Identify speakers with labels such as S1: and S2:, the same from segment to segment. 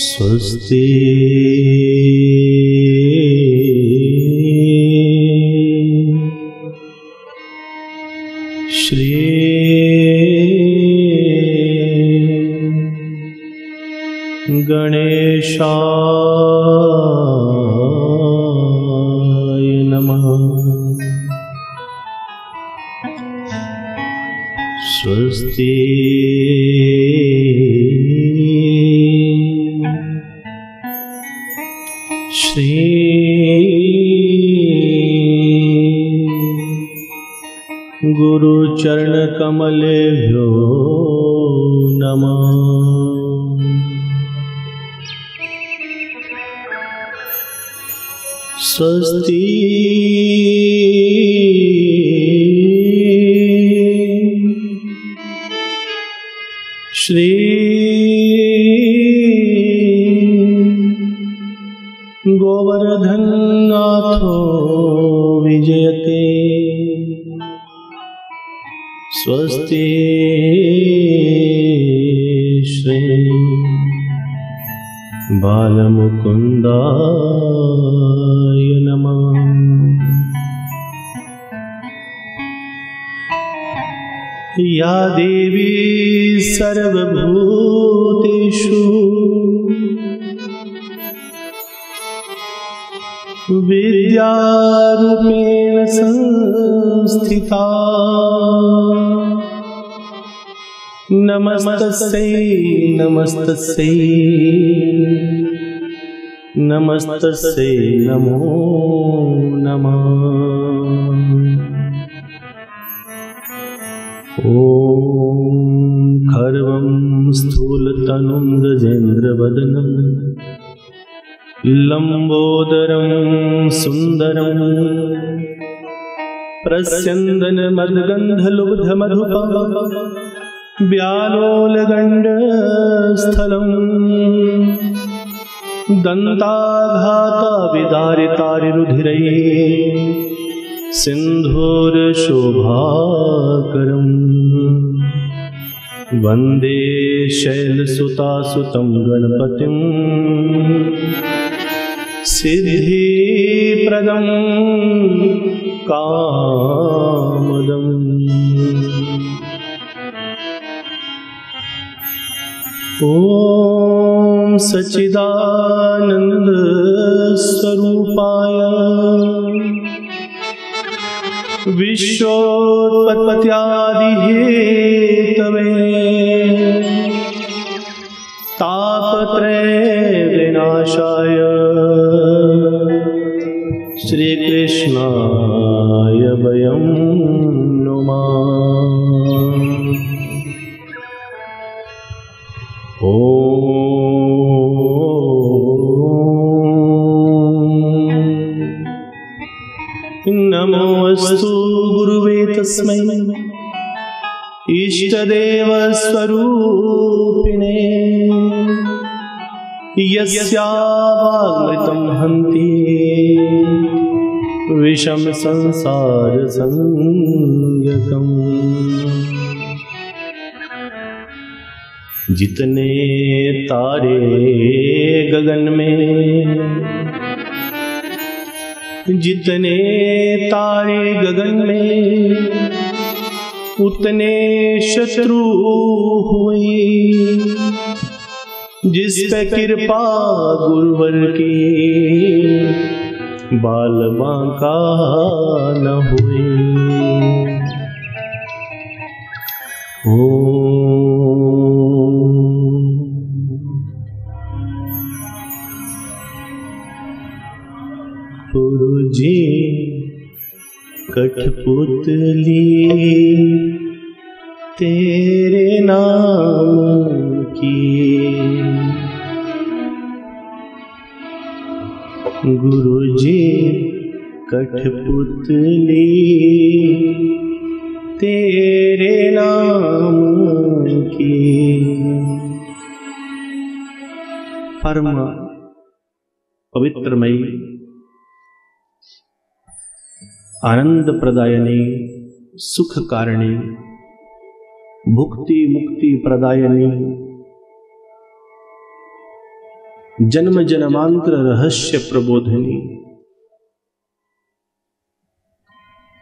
S1: स्वस्ति श्री गणेशाय नमः। स्वस्ति श्री गुरुचरणकमलेभ्यो नमः। स्वस्ति श्री गोवर्धननाथो विजयते। स्वस्ति श्री बालमुकुन्दाय नमः। या देवी सर्वभूतेषु विद्यारूपेण संस्थिता। नमस्तस्यै नमस्तस्यै नमस्तस्यै नमो नमः। ॐ खर्वं स्थूलतनुं गजेन्द्रवदनं लम्बोदरं सुन्दरं प्रस्यन्दनमर्दगन्धलुब्धमधुपं व्यालोलगण्डस्थलं दन्ताघातविदारितारिरुधिरैः सिन्धूरशोभाकरम् वन्दे शैलसुतासुतं गणपतिं सिद्धिप्रदं कामदम्। ॐ सच्चिदानन्द स्वरूपाय विश्वोत्पत्त्यादिहेतवे तापत्रय विनाशाय श्रीकृष्णाय वयं नुमः। नमोऽस्तु गुरुवे तस्मै इष्टदेवस्वरूपिणे यस्यावामृतं हन्ति विषम संसार संगतम्। जितने तारे गगन में, जितने तारे गगन में उतने शत्रु हुए। जिस पे कृपा गुरुवर की बाल बांका न हुए। गुरुजी कठपुतली तेरे नाम की, गुरुजी कठपुतली तेरे नाम की। परम पवित्रमयी आनंद प्रदायनी सुख कारिणी भुक्ति मुक्ति प्रदायनी जन्म जन्मांतर रहस्य प्रबोधिनी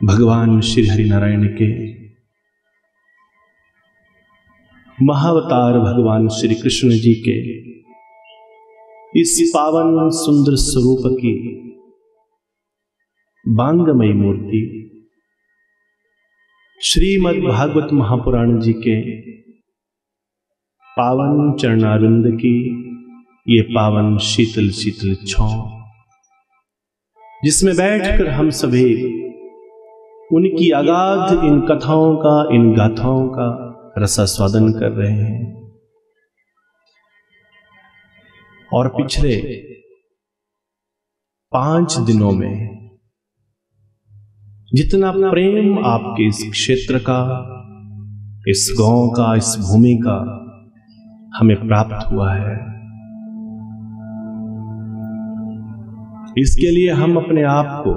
S1: भगवान श्री हरिनारायण के महाअवतार भगवान श्री कृष्ण जी के इस पावन सुंदर स्वरूप की बांगमयी मूर्ति श्रीमद् भागवत महापुराण जी के पावन चरणारविंद की ये पावन शीतल शीतल छांव, जिसमें बैठकर हम सभी उनकी अगाध इन कथाओं का, इन गाथाओं का रसास्वादन कर रहे हैं। और पिछले 5 दिनों में जितना प्रेम आपके इस क्षेत्र का, इस गांव का, इस भूमि का हमें प्राप्त हुआ है, इसके लिए हम अपने आप को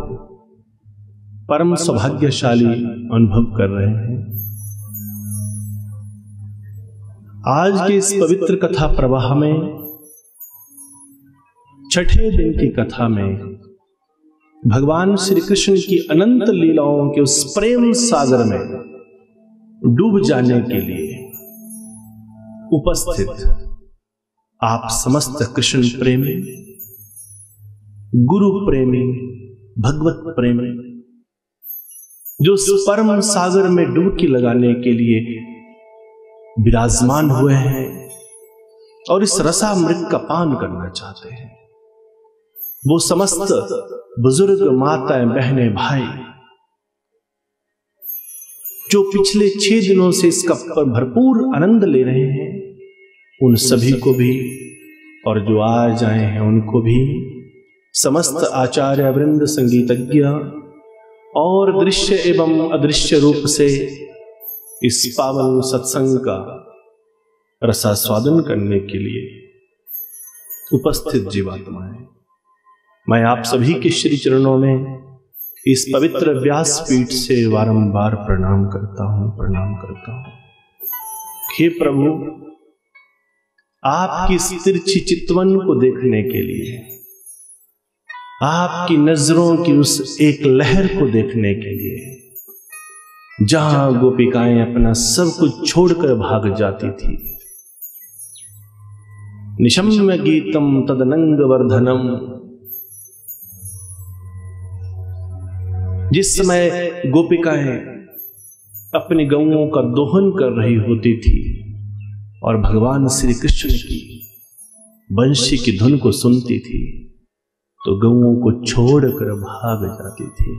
S1: परम सौभाग्यशाली अनुभव कर रहे हैं। आज के इस पवित्र कथा प्रवाह में, छठे दिन की कथा में भगवान श्री कृष्ण की अनंत लीलाओं के उस प्रेम सागर में डूब जाने के लिए उपस्थित आप समस्त कृष्ण प्रेमी, गुरु प्रेमी, भगवत प्रेमी, जो उस परम सागर में डुबकी लगाने के लिए विराजमान हुए हैं और इस रसामृत का पान करना चाहते हैं, वो समस्त बुजुर्ग, माताएं, बहनें, भाई जो पिछले 6 दिनों से इसका भरपूर आनंद ले रहे हैं, उन सभी को भी और जो आज आए हैं उनको भी, समस्त आचार्य वृंद, संगीतज्ञ और दृश्य एवं अदृश्य रूप से इस पावन सत्संग का रसास्वादन करने के लिए उपस्थित जीवात्माएं, मैं आप सभी के श्री चरणों में इस पवित्र व्यासपीठ से बारंबार प्रणाम करता हूं। हे प्रभु, आपकी इस तिरछी चितवन को देखने के लिए, आपकी नजरों की उस एक लहर को देखने के लिए, जहां गोपिकाएं अपना सब कुछ छोड़कर भाग जाती थी, निशम्य गीतम तदनंग वर्धनम, जिस समय गोपिकाएं अपनी गौओं का दोहन कर रही होती थी और भगवान श्री कृष्ण की बंशी की धुन को सुनती थी, तो गौओं को छोड़कर भाग जाती थी।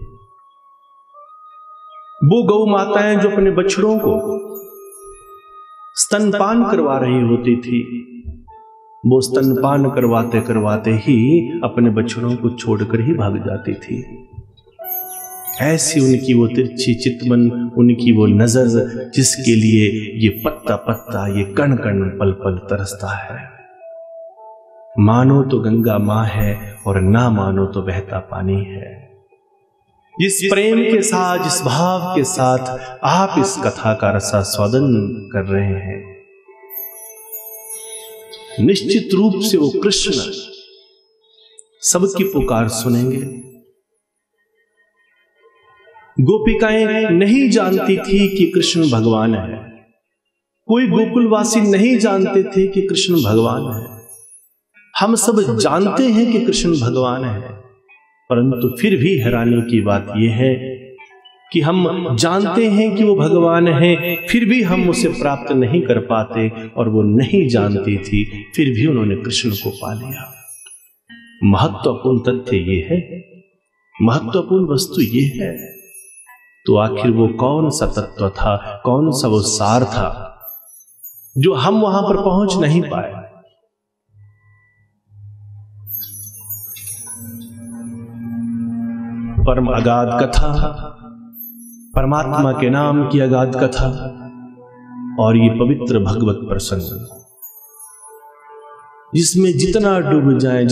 S1: वो गौ माताएं जो अपने बछड़ों को स्तनपान करवा रही होती थी, वो स्तनपान करवाते करवाते ही अपने बछड़ों को छोड़कर ही भाग जाती थी। ऐसी उनकी वो तिरछी चितवन, उनकी वो नजर, जिसके लिए ये पत्ता पत्ता, ये कण कण पल पल तरसता है। मानो तो गंगा मां है और ना मानो तो बहता पानी है। जिस प्रेम के साथ, जिस भाव के साथ आप इस कथा का रसास्वादन कर रहे हैं, निश्चित रूप से वो कृष्ण सबकी पुकार सुनेंगे। गोपिकाएं नहीं जानती थी कि कृष्ण भगवान है, कोई गोकुलवासी नहीं जानते थे कि कृष्ण भगवान है। हम सब जानते हैं कि कृष्ण भगवान है, परंतु फिर भी हैरानी की बात यह है कि हम जानते हैं कि वो भगवान है, फिर भी हम उसे प्राप्त नहीं कर पाते। और वो नहीं जानती थी, फिर भी उन्होंने कृष्ण को पा लिया। महत्वपूर्ण तथ्य ये है, महत्वपूर्ण वस्तु ये है, तो आखिर वो कौन सा तत्व था, कौन सा वो सार था जो हम वहां पर पहुंच नहीं पाए। परम अगाध कथा, परमात्मा के नाम की अगाध कथा और ये पवित्र भगवत प्रसंग, जिसमें जितना डूब जाए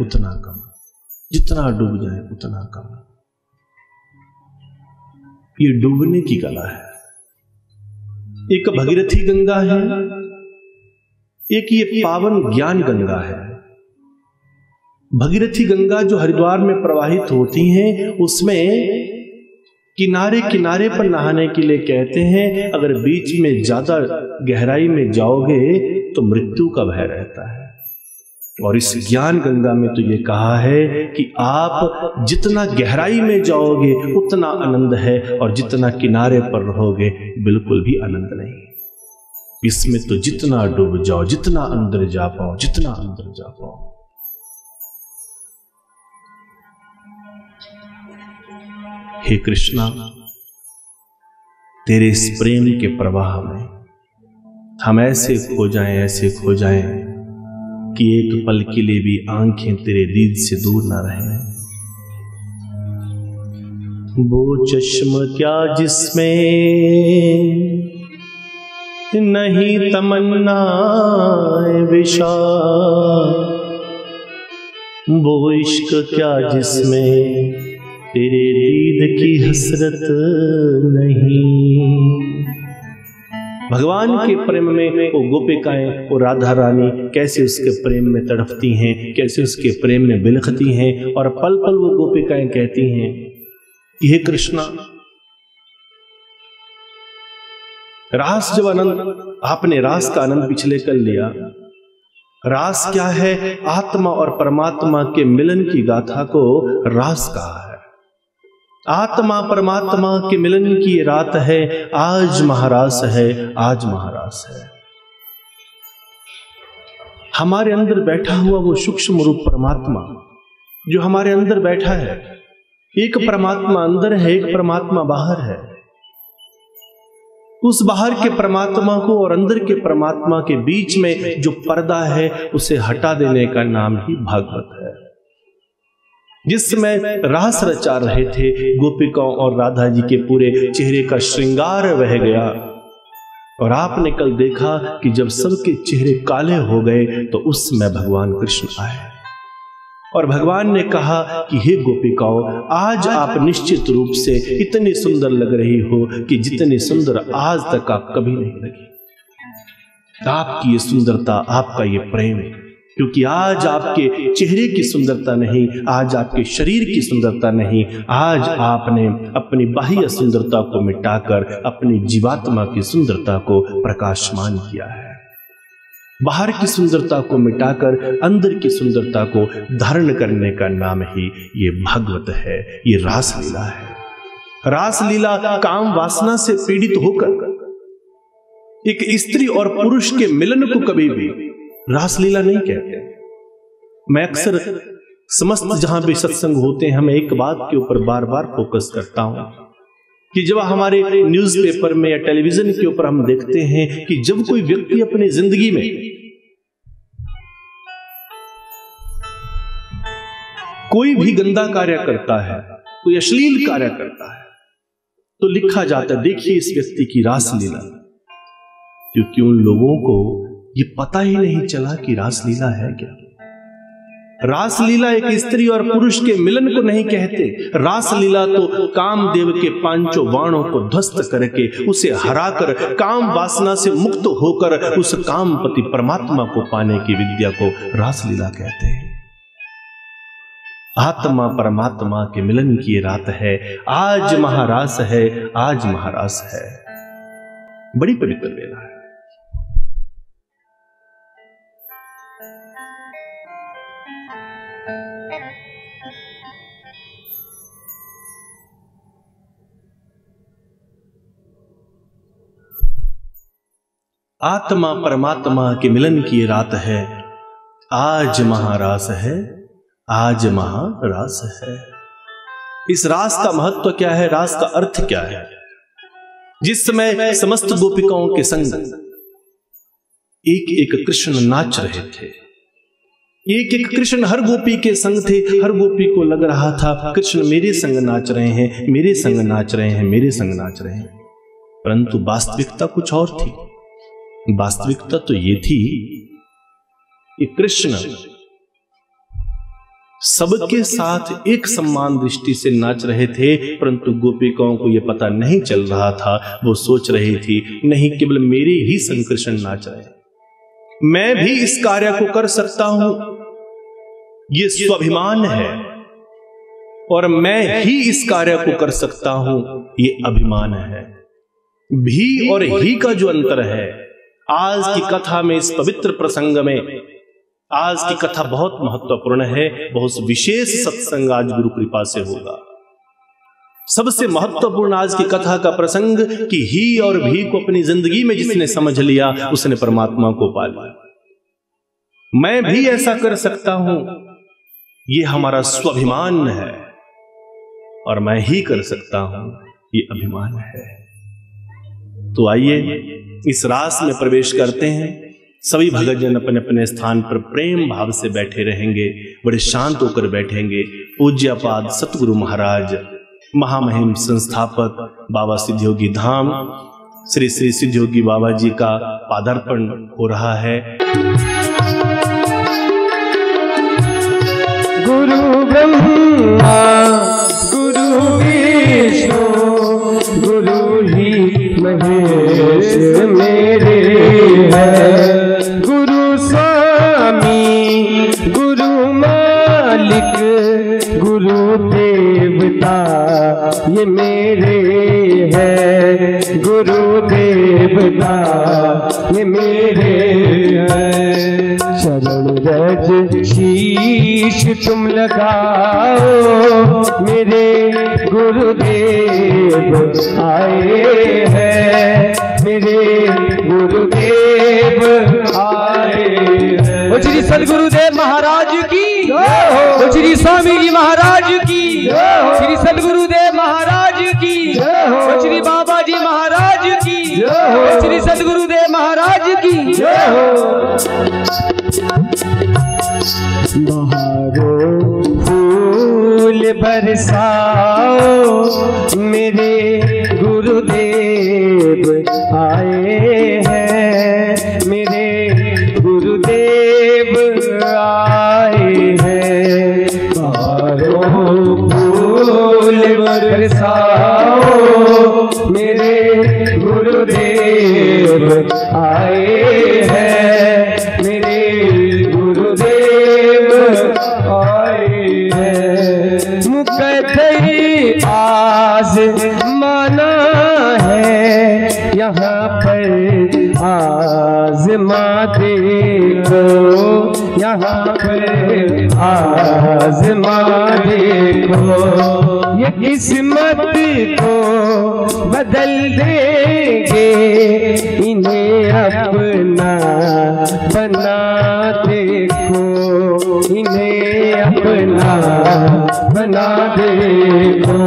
S1: उतना कम, जितना डूब जाए उतना कम। ये डूबने की कला है। एक भगीरथी गंगा है, एक ये पावन ज्ञान गंगा है। भगीरथी गंगा जो हरिद्वार में प्रवाहित होती हैं, उसमें किनारे किनारे पर नहाने के लिए कहते हैं, अगर बीच में ज्यादा गहराई में जाओगे तो मृत्यु का भय रहता है। और इस ज्ञान गंगा में तो ये कहा है कि आप जितना गहराई में जाओगे उतना आनंद है, और जितना किनारे पर रहोगे बिल्कुल भी आनंद नहीं। इसमें तो जितना डूब जाओ, जितना अंदर जा पाओ, जितना अंदर जा पाओ। हे कृष्णा, तेरे इस प्रेम के प्रवाह में हम ऐसे खो जाएं कि एक पल के लिए भी आंखें तेरे दीद से दूर ना रहें। वो चश्म क्या जिसमें नहीं तमन्ना विशाल, वो इश्क क्या जिसमें तेरे दीद की हसरत नहीं। भगवान के प्रेम में वो गोपिकाएं, वो राधा रानी कैसे उसके प्रेम में तड़पती हैं, कैसे उसके प्रेम में बिलखती हैं, और पल पल वो गोपिकाएं कहती हैं कि हे कृष्णा, रास जब आनंद, आपने रास का आनंद पिछले कर लिया। रास क्या है? आत्मा और परमात्मा के मिलन की गाथा को रास कहा है। आत्मा परमात्मा के मिलन की ये रात है, आज महारास है, आज महारास है। हमारे अंदर बैठा हुआ वो सूक्ष्म रूप परमात्मा जो हमारे अंदर बैठा है, एक परमात्मा अंदर है, एक परमात्मा बाहर है। उस बाहर के परमात्मा को और अंदर के परमात्मा के बीच में जो पर्दा है उसे हटा देने का नाम ही भागवत है। जिस समय रास रचा रहे थे, गोपिकाओं और राधा जी के पूरे चेहरे का श्रृंगार बह गया, और आपने कल देखा कि जब सबके चेहरे काले हो गए तो उस समय भगवान कृष्ण आए, और भगवान ने कहा कि हे गोपिकाओं, आज आप निश्चित रूप से इतनी सुंदर लग रही हो कि जितनी सुंदर आज तक आप कभी नहीं लगी। आपकी ये सुंदरता, आपका ये प्रेम, क्योंकि आज आपके चेहरे की सुंदरता नहीं, आज आपके शरीर की सुंदरता नहीं, आज आपने अपनी बाह्य सुंदरता को मिटाकर अपनी जीवात्मा की सुंदरता को प्रकाशमान किया है। बाहर की सुंदरता को मिटाकर अंदर की सुंदरता को धारण करने का नाम ही ये भागवत है, ये रासलीला है। रासलीला काम वासना से पीड़ित होकर एक स्त्री और पुरुष के मिलन को कभी भी रासलीला नहीं कहते। मैं अक्सर समस्त जहां भी सत्संग होते हैं, मैं एक बात के ऊपर बार बार फोकस करता हूं कि जब हमारे न्यूज़पेपर में या टेलीविजन के ऊपर हम देखते हैं कि जब कोई व्यक्ति अपनी जिंदगी में कोई भी गंदा कार्य करता है, कोई अश्लील कार्य करता है, तो लिखा जाता है देखिए इस व्यक्ति की रासलीला, क्योंकि उन लोगों को ये पता ही नहीं चला कि रासलीला है क्या। रासलीला एक स्त्री और पुरुष के मिलन को नहीं कहते। रासलीला तो कामदेव के पांचों बाणों को ध्वस्त करके उसे हराकर काम वासना से मुक्त होकर उस कामपति परमात्मा को पाने की विद्या को रासलीला कहते हैं। आत्मा परमात्मा के मिलन की रात है, आज महारास है, आज महारास है। बड़ी पवित्र वेला है। आत्मा परमात्मा के मिलन की रात है, आज महारास है, आज महारास है। इस रास का महत्व क्या है? रास का अर्थ क्या है? जिस समय समस्त गोपिकाओं के संग एक एक कृष्ण नाच रहे थे, एक एक कृष्ण हर गोपी के संग थे, हर गोपी को लग रहा था कृष्ण मेरे संग नाच रहे हैं, मेरे संग नाच रहे हैं, मेरे संग नाच रहे हैं। परंतु वास्तविकता कुछ और थी। वास्तविकता तो ये थी कि कृष्ण सबके साथ एक समान दृष्टि से नाच रहे थे, परंतु गोपिकाओं को यह पता नहीं चल रहा था। वो सोच रही थी नहीं केवल मेरे ही संग कृष्ण नाच रहे हैं, मैं भी इस कार्य को कर सकता हूं, ये स्वाभिमान है। और मैं ही इस कार्य को कर सकता हूं, ये अभिमान है। भी और ही का जो अंतर है, आज की कथा में, इस पवित्र प्रसंग में, आज की कथा बहुत महत्वपूर्ण है। बहुत विशेष सत्संग आज गुरु कृपा से होगा। सबसे महत्वपूर्ण आज की कथा का प्रसंग कि ही और भी को अपनी जिंदगी में जिसने समझ लिया, उसने परमात्मा को पा लिया। मैं भी ऐसा कर सकता हूं, ये हमारा स्वाभिमान है। और मैं ही कर सकता हूं, ये अभिमान है। तो आइए इस रास में प्रवेश करते हैं। सभी भगतजन अपने अपने स्थान पर प्रेम भाव से बैठे रहेंगे, बड़े शांत होकर बैठेंगे। पूज्यपाद सतगुरु महाराज महामहिम संस्थापक बाबा सिद्धयोगी धाम श्री श्री सिद्धयोगी बाबा जी का पादार्पण हो रहा है।
S2: गुरु ब्रह्मा गुरु विष्णु गुरु ही महेश मेरे है। गुरु स्वामी गुरु मालिक गुरु देवता ये मेरे है। गुरु देवता ये मेरे है। शरण रज शीश तुम लगाओ, मेरे गुरुदेव आए हैं। मेरे गुरुदेव आए हैं। श्री सदगुरुदेव महाराज की, श्री स्वामी जी महाराज की, श्री सदगुरुदेव महाराज की, श्री बाबा जी महाराज की, श्री सदगुरुदेव महाराज की। बहारो फूल बरसाओ, मेरे गुरुदेव आए हैं। मेरे गुरुदेव आए हैं। बहारो फूल बरसाओ, मेरे गुरुदेव आए हैं। मेरे गुरुदेव आए हैं। मुकद्दर आज माना है, यहाँ पर आज़मा देखो। यहाँ पर आज़मा देखो। ये किस्मत को बदल देंगे, इन्हें अपना बना देखो। इन्हें अपना बना देखो।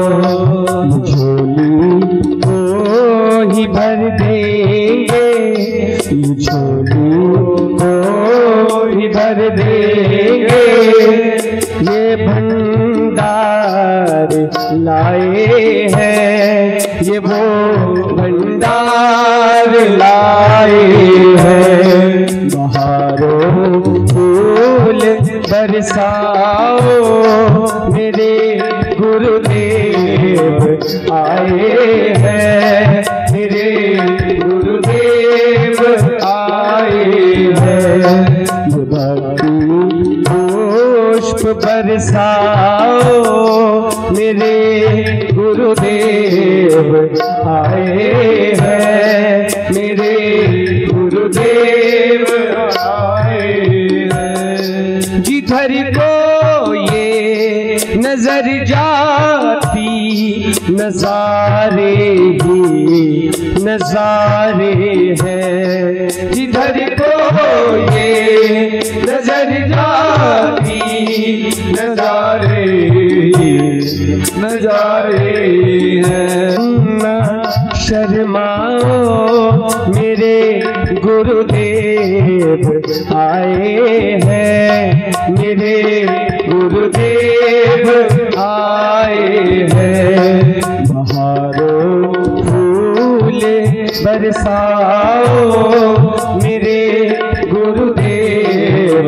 S2: झोली को ही भर देंगे, झोली को ही भर देंगे। ये भंडार लाए हैं, ये वो भंडार लाए हैं। बहारों फूल बरसाओ, मेरे गुरुदेव आए हैं। मेरे गुरुदेव आए हैं। पुष्प बरसाओ, मेरे गुरुदेव आए हैं। मेरे गुरुदेव आए हैं। जिधर को ये नजर जाती, नजारे ही नजारे हैं। जिधर को ये नजर जाती, नजारे नजारे हैं। न शर्माओ, मेरे गुरुदेव आए हैं। मेरे गुरुदेव आए हैं। बहारों फूल बरसाओ, मेरे गुरुदेव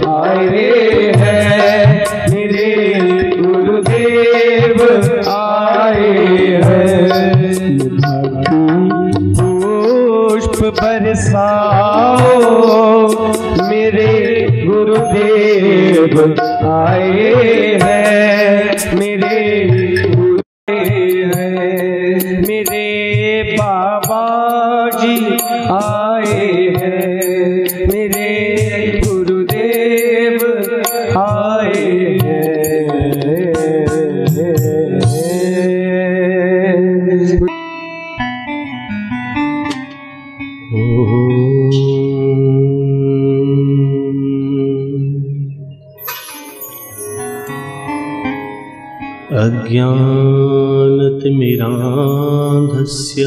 S2: आए हैं। मेरे गुरुदेव आए हैं। पुष्प बरसाओ, गुरुदेव आए हैं, मेरे गुरुदेव हैं, मेरे बाबा जी आए हैं, मेरे गुरुदेव आए हैं।
S1: अज्ञानतिमिरान्धस्य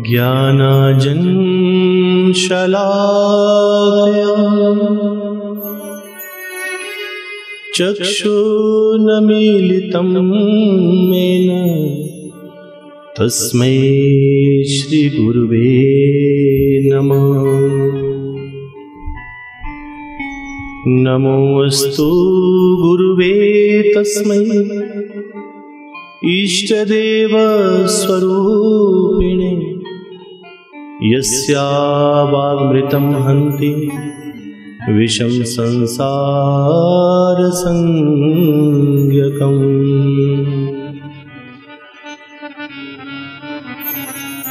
S1: ज्ञानाञ्जनशलाकया चक्षुर्मीलितं येन तस्मै श्रीगुरुवे नमः। नमोऽस्तु गुरुवे तस्मै इष्टदेव स्वरूपिणे यस्यावामृतं हन्ति विषं संसार संज्ञकम्।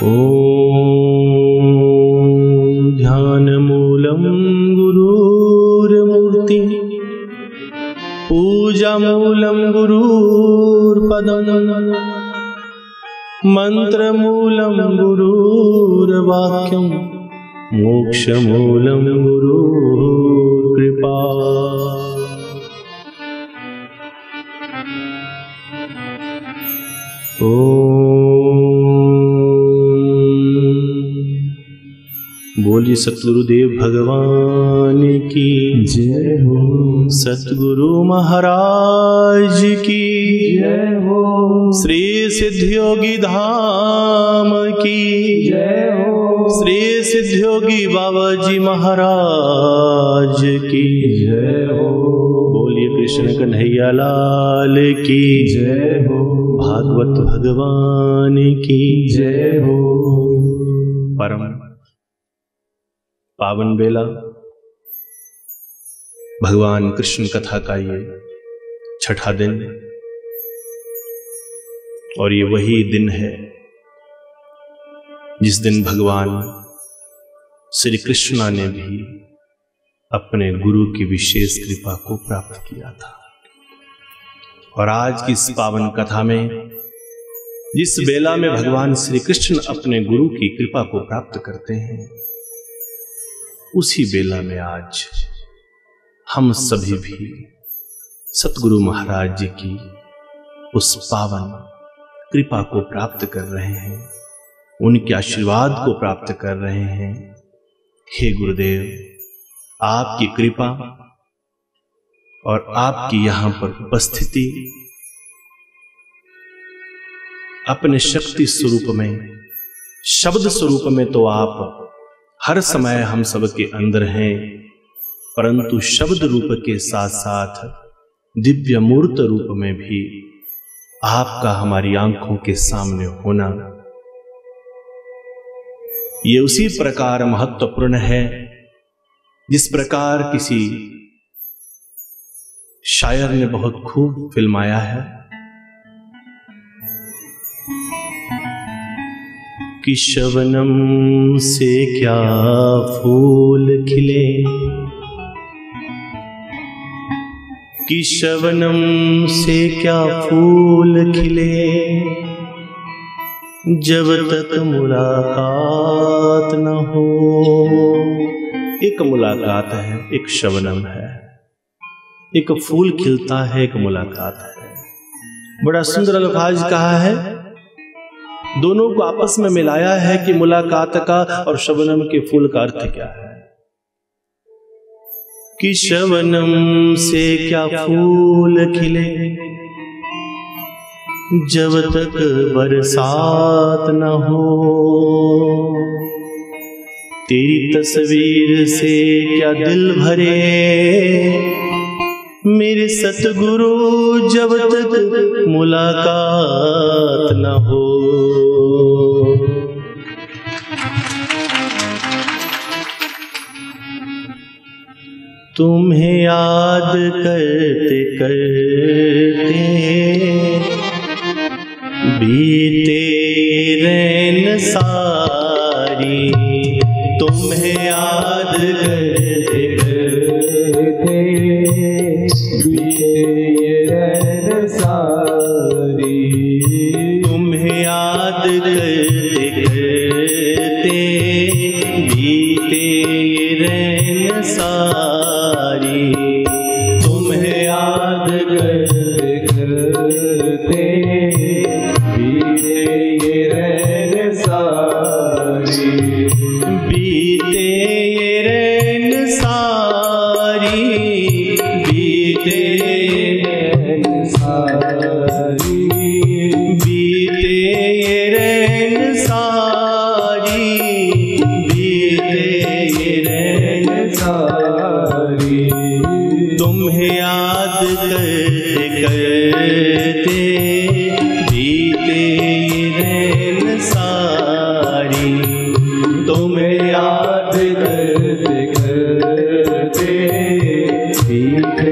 S1: ॐ ध्यानमूलं गुरुर्मूर्ति, पूजामूलं गुरुर्पदम्, मंत्रमूलं गुरुर्वाक्यं, मोक्षमूलं गुरुर्कृपा। बोलिए सतगुरुदेव भगवान की
S2: जय हो,
S1: सतगुरु महाराज की
S2: जय हो,
S1: श्री सिद्धयोगी धाम की
S2: जय हो,
S1: श्री सिद्धयोगी बाबा जी महाराज की
S2: जय हो।
S1: बोलिए कृष्ण कन्हैया लाल की
S2: जय हो,
S1: भागवत भगवान की
S2: जय हो।
S1: परम पावन बेला भगवान कृष्ण कथा का ये छठा दिन, और ये वही दिन है जिस दिन भगवान श्री कृष्ण ने भी अपने गुरु की विशेष कृपा को प्राप्त किया था। और आज की इस पावन कथा में जिस बेला में भगवान श्री कृष्ण अपने गुरु की कृपा को प्राप्त करते हैं, उसी बेला में आज हम सभी भी सतगुरु महाराज जी की उस पावन कृपा को प्राप्त कर रहे हैं, उनके आशीर्वाद को प्राप्त कर रहे हैं। हे गुरुदेव, आपकी कृपा और आपकी यहां पर उपस्थिति अपने शक्ति स्वरूप में, शब्द स्वरूप में तो आप हर समय हम सबके अंदर हैं, परंतु शब्द रूप के साथ साथ दिव्य मूर्त रूप में भी आपका हमारी आंखों के सामने होना, ये उसी प्रकार महत्वपूर्ण है जिस प्रकार किसी शायर ने बहुत खूब फिल्माया है कि शबनम से क्या फूल खिले, कि शबनम से क्या फूल खिले, जब तक मुलाकात न हो। एक मुलाकात है, एक शबनम है, एक फूल खिलता है, एक मुलाकात है। बड़ा सुंदर अल्फाज कहा है, दोनों को आपस में मिलाया है कि मुलाकात का और शबनम के फूल का अर्थ क्या है। कि शबनम से क्या फूल खिले, जब तक बरसात न हो। तेरी तस्वीर से क्या दिल भरे, मेरे सतगुरु जब तक मुलाकात न हो। तुम्हें याद करते करते बीते रैन सारी, तुम्हें याद करते करते
S2: बीते रैन सारी,
S1: तुम्हें याद करते करते बीते रैन सारी, तुम्हें याद करते करते बीते रैन सारी, बीते रैन सारी, बीते रैन सारी, बीते रैन सारी, बीते रैन सारी, तुम्हें याद करते करते बीते रैन सारी, तुम्हें याद करते करते बीते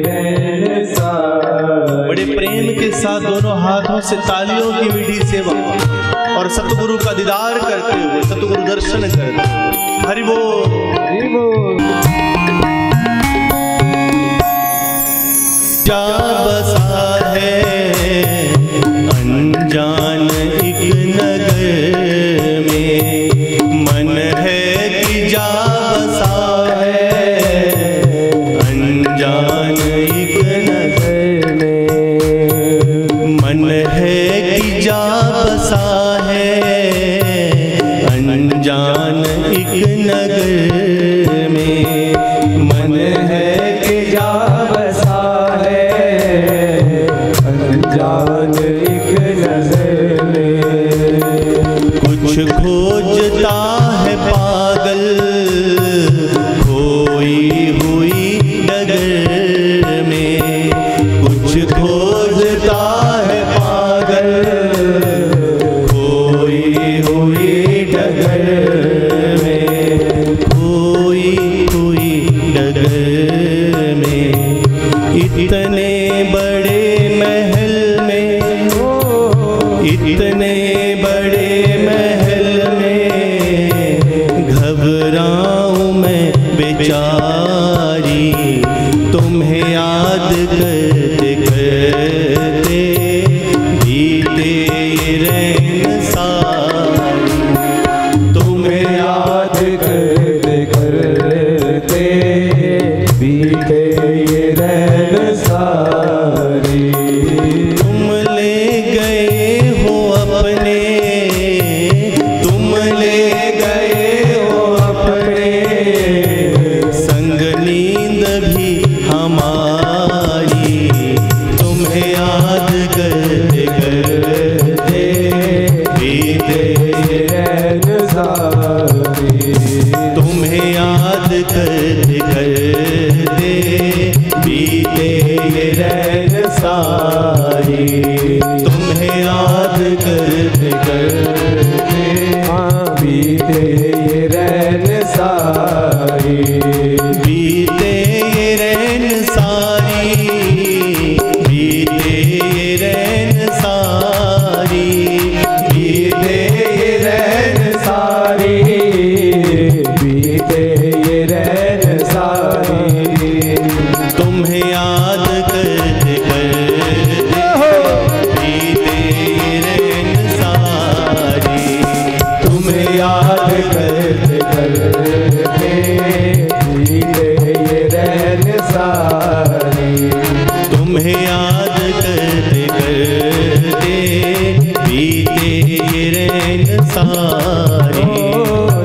S1: रैन सारी। बड़े प्रेम के साथ दोनों हाथों से तालियों की विधि सेवा और सतगुरु का दीदार करते हुए, सतगुरु दर्शन करते हुए, हरि बोल हरि बोल। क्या बसा है अनजान एक नगर में, मन है कि जा बसा है अनजान एक नगर में, मन है कि जा बसा है अनजान एक नगर में, मन है कि जा बसा है अनजान एक नगर में। कुछ खोजता है पागल खोई हुई डगर में, कुछ खोजता है पागल खोई हुई डगर में, खोई हुई डगर में। इतने बड़े महल में, इतने बड़े महल में घबराऊं मैं बेचारी, तुम्हें याद करते करते बीते रैन सारी, तुम्हें याद करते करते बीते रैन सारी। तुम ले गए हो अपने, तुम ले गए हो अपने संग नींद भी हमारी, तुम्हें याद करते करते बीते रैन सारी, तुम्हें याद करते करते बीते रैन सारी, तुम्हें याद करते करते बीते रैन सारी, बीते रैन सारी, बीते रैन सारी, बीते रैन सारी, बीते रैन सारी, तुम्हें याद करते करते बीते रैन सारी, तुम्हें याद करते करते बीते रैन सारी, तुम्हें याद करते करते बीते रैन सारी,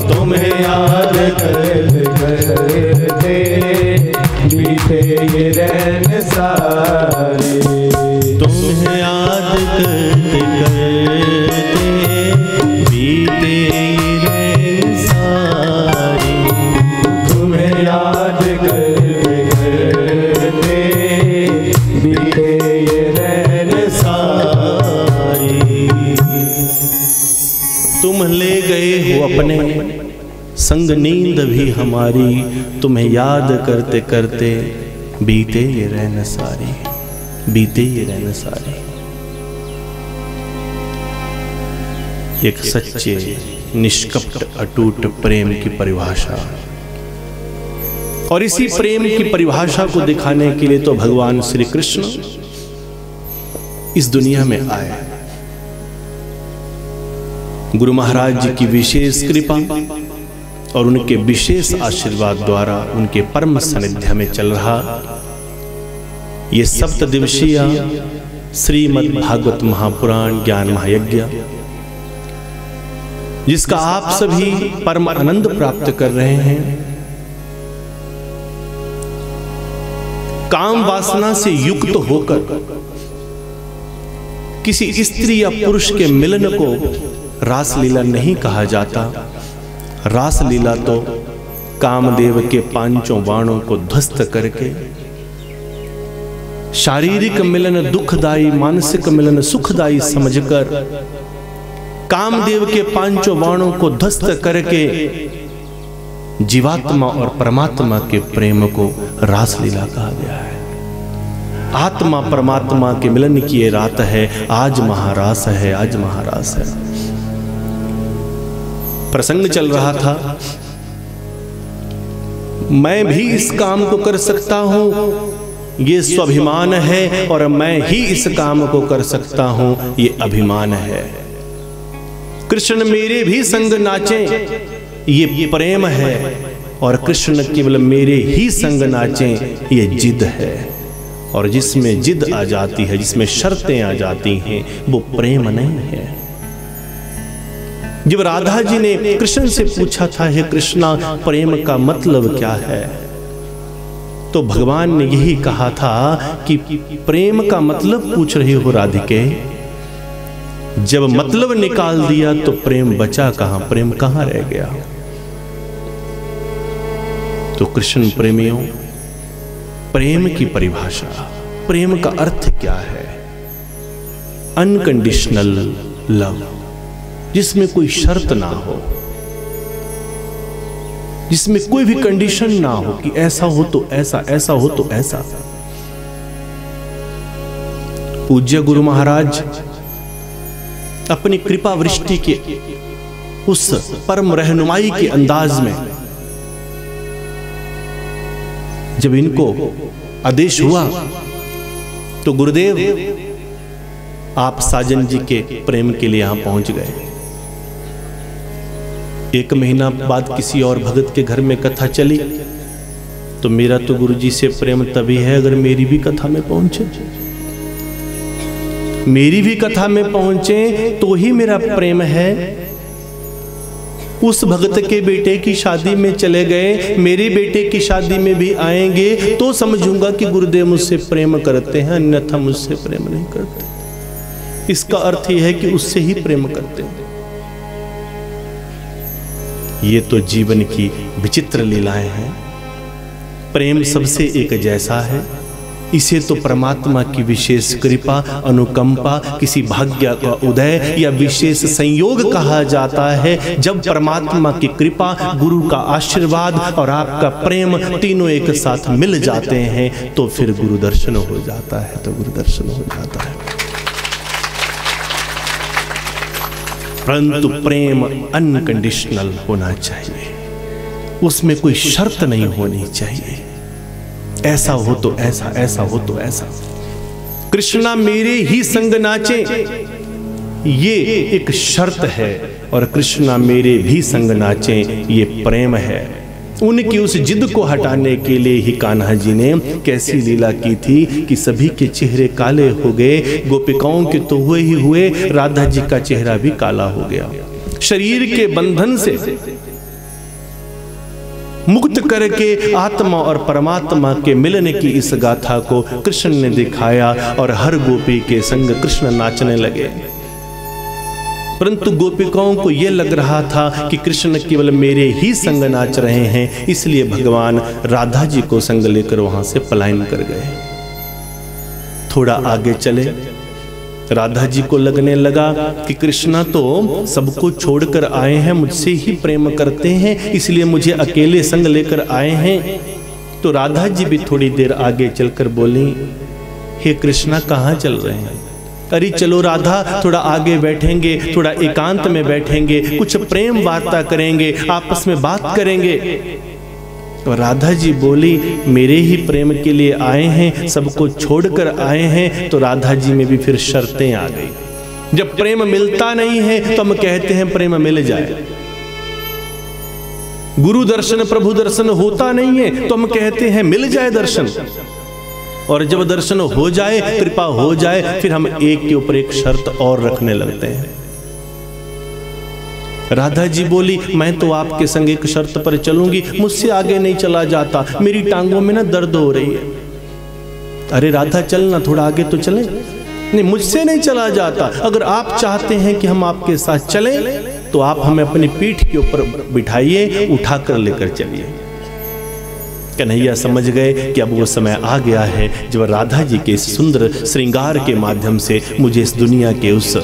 S1: तुम्हें याद करते करते बीते रैन सारी, तुम्हें याद करते करते बीते रैन सारी, तुम्हें याद करते करते बीते रैन सारी। तुम ले गए हो अपने संग नींद भी हमारी तुम्हें याद करते करते बीते ये रहन सारी, बीते ये रहन सारी। एक सच्चे निष्कपट अटूट प्रेम की परिभाषा, और इसी प्रेम की परिभाषा को दिखाने के लिए तो भगवान श्री कृष्ण इस दुनिया में आए। गुरु महाराज जी की विशेष कृपा और उनके विशेष आशीर्वाद द्वारा उनके परम सानिध्य में चल रहा ये सप्त दिवसीय श्रीमद् भागवत महापुराण ज्ञान महायज्ञ, जिसका आप सभी परम आनंद प्राप्त कर रहे हैं। काम वासना से युक्त होकर किसी स्त्री या पुरुष के मिलन को रास लीला नहीं कहा जाता। रास लीला तो कामदेव के पांचों बाणों को ध्वस्त करके शारीरिक मिलन दुखदाई, मानसिक मिलन सुखदाई समझकर कामदेव के पांचों बाणों को ध्वस्त करके जीवात्मा और परमात्मा के प्रेम को रास लीला कहा गया है। आत्मा परमात्मा के मिलन की ये रात है, आज महारास है, आज महारास है। प्रसंग चल रहा था, मैं भी इस काम को कर सकता हूं, ये स्वाभिमान है, और मैं ही इस काम को कर सकता हूं, ये अभिमान है। कृष्ण मेरे भी संग नाचे, ये प्रेम है, और कृष्ण केवल मेरे ही संग नाचे, ये जिद है। और जिसमें जिद आ जाती है, जिसमें शर्तें आ जाती हैं, वो प्रेम नहीं है। जब राधा जी ने कृष्ण से पूछा था, हे कृष्णा प्रेम का मतलब क्या है, तो भगवान ने यही कहा था कि प्रेम का मतलब पूछ रही हो राधिके, जब मतलब निकाल दिया तो प्रेम बचा कहां, प्रेम कहां रह गया। तो कृष्ण प्रेमियों, प्रेम की परिभाषा, प्रेम का अर्थ क्या है? अनकंडीशनल लव, जिसमें कोई शर्त ना हो, जिसमें कोई भी कंडीशन ना हो कि ऐसा हो तो ऐसा, ऐसा हो तो ऐसा। पूज्य गुरु महाराज अपनी कृपा वृष्टि के उस परम रहनुमाई के अंदाज में जब इनको आदेश हुआ तो गुरुदेव आप साजन जी के प्रेम के लिए यहां पहुंच गए। 1 महीना बाद किसी और भगत के घर में कथा चली, तो मेरा तो गुरु जी से प्रेम तभी है अगर मेरी भी कथा में पहुंचे, मेरी भी कथा में पहुंचे तो ही मेरा प्रेम है। उस भगत के बेटे की शादी में चले गए, मेरे बेटे की शादी में भी आएंगे तो समझूंगा कि गुरुदेव मुझसे प्रेम करते हैं, अन्यथा मुझसे प्रेम नहीं करते। इसका अर्थ यह है कि उससे ही प्रेम करते हैं। ये तो जीवन की विचित्र लीलाएं हैं। प्रेम सबसे एक जैसा है, इसे तो परमात्मा की विशेष कृपा, अनुकंपा, किसी भाग्य का उदय या विशेष संयोग कहा जाता है। जब परमात्मा की कृपा, गुरु का आशीर्वाद और आपका प्रेम तीनों एक साथ मिल जाते हैं तो फिर गुरु दर्शन हो जाता है, तो गुरु दर्शन हो जाता है। परंतु प्रेम अनकंडीशनल होना चाहिए, उसमें कोई शर्त नहीं होनी चाहिए। ऐसा हो तो ऐसा, ऐसा हो तो ऐसा। कृष्णा मेरे ही संग नाचे, ये एक शर्त है, और कृष्णा मेरे भी संग नाचे ये प्रेम है। उनकी उस जिद को हटाने के लिए ही कान्हा जी ने कैसी लीला की थी कि सभी के चेहरे काले हो गए। गोपिकाओं के तो हुए ही हुए, राधा जी का चेहरा भी काला हो गया। शरीर के बंधन से मुक्त करके आत्मा और परमात्मा के मिलन की इस गाथा को कृष्ण ने दिखाया और हर गोपी के संग कृष्ण नाचने लगे। परंतु गोपिकाओं को यह लग रहा था कि कृष्ण केवल मेरे ही संग नाच रहे हैं, इसलिए भगवान राधा जी को संग लेकर वहां से पलायन कर गए। थोड़ा आगे चले राधा जी को लगने लगा कि कृष्णा तो सबको छोड़कर आए हैं, मुझसे ही प्रेम करते हैं, इसलिए मुझे अकेले संग लेकर आए हैं। तो राधा जी भी थोड़ी देर आगे चलकर बोली, हे कृष्णा कहाँ चल रहे हैं? अरे चलो राधा, थोड़ा आगे बैठेंगे, थोड़ा एकांत में बैठेंगे, कुछ प्रेम वार्ता करेंगे, आपस में बात करेंगे। तो राधा जी बोली, मेरे ही प्रेम के लिए आए हैं, सबको छोड़कर आए हैं। तो राधा जी में भी फिर शर्तें आ गई। जब प्रेम मिलता नहीं है तो हम कहते हैं प्रेम मिल जाए। गुरु दर्शन प्रभु दर्शन होता नहीं है तो हम कहते हैं मिल जाए दर्शन। और जब दर्शन हो जाए, कृपा हो जाए, फिर हम एक के ऊपर एक शर्त और रखने लगते हैं। राधा जी बोली, मैं तो आपके संग एक शर्त पर चलूंगी, मुझसे आगे नहीं चला जाता, मेरी टांगों में ना दर्द हो रही है। अरे राधा चलना, थोड़ा आगे तो चलें। नहीं, मुझसे नहीं चला जाता। अगर आप चाहते हैं कि हम आपके साथ चलें तो आप हमें अपनी पीठ के ऊपर बिठाइए, उठाकर लेकर चलिए। कन्हैया समझ गए कि अब वो समय आ गया है जब राधा जी के सुंदर श्रृंगार के माध्यम से मुझे इस दुनिया के उस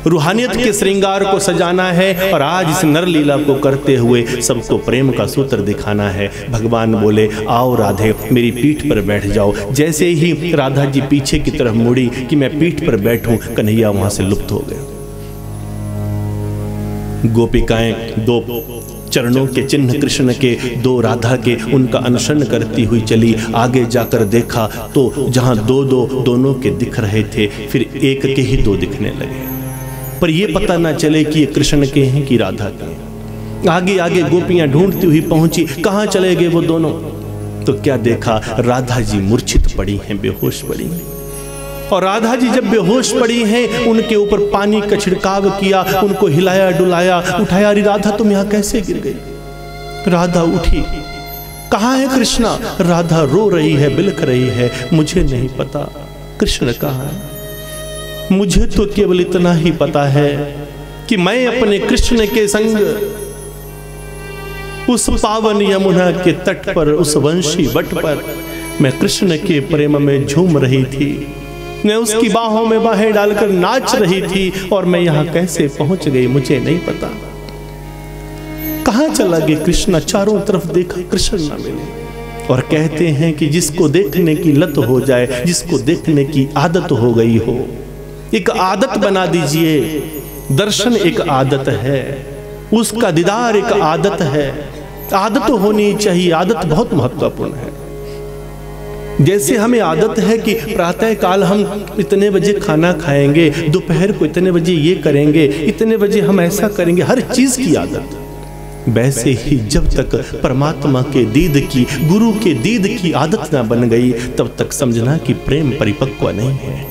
S1: रूहानियत के श्रृंगार को सजाना है और आज इस नरलीला को करते हुए सबको प्रेम का सूत्र दिखाना है। भगवान बोले, आओ राधे, मेरी पीठ पर बैठ जाओ। जैसे ही राधा जी पीछे की तरफ मुड़ी कि मैं पीठ पर बैठूं, कन्हैया वहां से लुप्त हो गया। गोपिकाएं दो चरणों के चिन्ह कृष्ण के, दो राधा के, उनका अनुसरण करती हुई चली। आगे जाकर देखा तो जहां दोनों के दिख रहे थे, फिर एक के ही दो दिखने लगे, पर यह पता ना चले कि ये कृष्ण के हैं कि राधा के। आगे आगे गोपियां ढूंढती हुई पहुंची, कहां चले गए वो दोनों? तो क्या देखा, राधा जी मूर्छित पड़ी हैं, बेहोश पड़ी हैं। और राधा जी जब बेहोश पड़ी हैं, उनके ऊपर पानी का छिड़काव किया, उनको हिलाया डुलाया, उठाया। अरे राधा तुम यहां कैसे गिर गई? राधा उठी, कहां है कृष्णा? राधा रो रही है, बिलख रही है, मुझे नहीं पता कृष्ण कहां है। मुझे तो केवल इतना ही पता है कि मैं अपने कृष्ण के संग उस पावन यमुना के तट पर, उस वंशी वट पर मैं कृष्ण के प्रेम में झूम रही थी। मैं उसकी बाहों में बाहें डालकर नाच रही थी और मैं यहां कैसे पहुंच गई मुझे नहीं पता। कहां चला गया कृष्ण? चारों तरफ देखा, कृष्ण ना मिले। और कहते हैं कि जिसको देखने की लत हो जाए, जिसको देखने की आदत हो गई हो, एक आदत बना दीजिए। दर्शन एक आदत है, उसका दीदार एक आदत है। आदत होनी चाहिए, आदत बहुत महत्वपूर्ण है। जैसे हमें आदत है कि प्रातः काल हम इतने बजे खाना खाएंगे, दोपहर को इतने बजे ये करेंगे, इतने बजे हम ऐसा करेंगे, हर चीज की आदत। वैसे ही जब तक परमात्मा के दीद की, गुरु के दीद की आदत ना बन गई, तब तक समझना कि प्रेम परिपक्व नहीं है।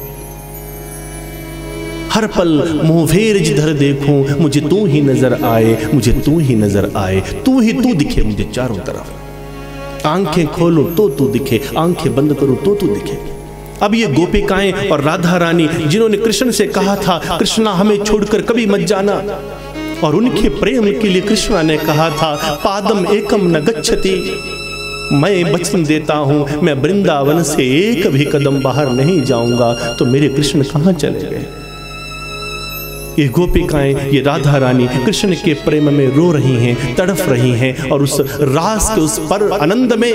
S1: हर पल मुंहफेर जिधर देखूं, मुझे तू ही नजर आए, मुझे तू ही नजर आए, तू ही तू दिखे मुझे चारों तरफ। आंखें खोलूं तो तू दिखे, आंखें बंद करूं तो तू दिखे। अब ये गोपिकाएं और राधा रानी जिन्होंने कृष्ण से कहा था, कृष्णा हमें छोड़कर कभी मत जाना, और उनके प्रेम के लिए कृष्णा ने कहा था, पादम एकम न गच्छति, मैं वचन देता हूं मैं वृंदावन से एक भी कदम बाहर नहीं जाऊंगा। तो मेरे कृष्ण कहां चले गए? ये गोपिकाएं, ये राधा रानी कृष्ण के प्रेम में रो रही हैं, तड़फ रही हैं, और उस रास के उस पर आनंद में,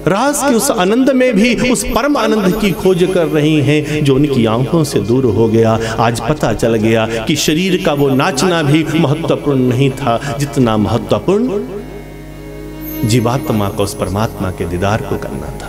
S1: रास के उस आनंद में भी उस परम आनंद की खोज कर रही हैं जो उनकी आंखों से दूर हो गया। आज पता चल गया कि शरीर का वो नाचना भी महत्वपूर्ण नहीं था, जितना महत्वपूर्ण जीवात्मा को उस परमात्मा के दीदार को करना था।